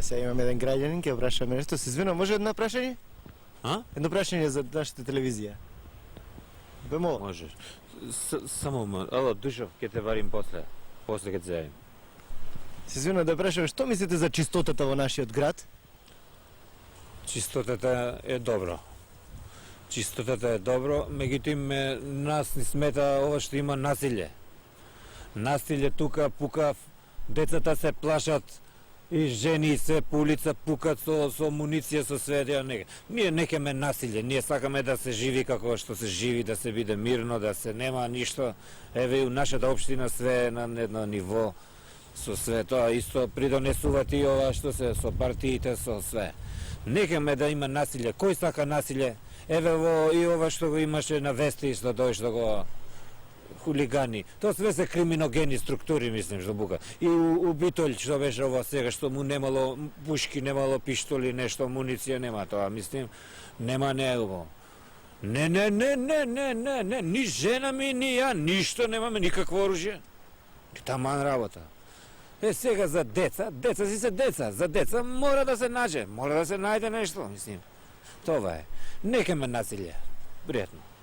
Сега имам еден граѓанин, ќе прашаме нешто. Се извинувам, може едно прашање? Едно прашање за нашата телевизија. Бе мола. Може. Само ало, Душов, ќе те варим после. После ќе те зајавим. Се извинувам да прашам, што мислите за чистотата во нашиот град? Чистотата е добро. Чистотата е добро, меѓутоа нас ни смета ова што има насилје. Насилје тука пука, децата се плашат и жени се по улица пукат со муниција, со све дека. Ние не кеме насилје, ние сакаме да се живи како што се живи, да се биде мирно, да се нема ништо. Еве и у нашата општина све е на едно ниво, со све тоа исто придонесуваат и ова што се со партиите, со све. Не кеме да има насилје. Кој сака насилје? Еве во и ова што го имаше на вести што дојшло го хулигани. Тоа све се криминогени структури, мислам, што бука. И у Битољ што беше ова сега, што му немало пушки, немало пиштоли, нешто, муниција, нема тоа, мислим, нема негово. Не, ни жена ми, ни ја, ништо немаме, никакво оружје. Таман работа. Сега за деца си се деца, за деца мора да се најде нешто, мислим. Това е. Не ке ме насилје. Пријатно.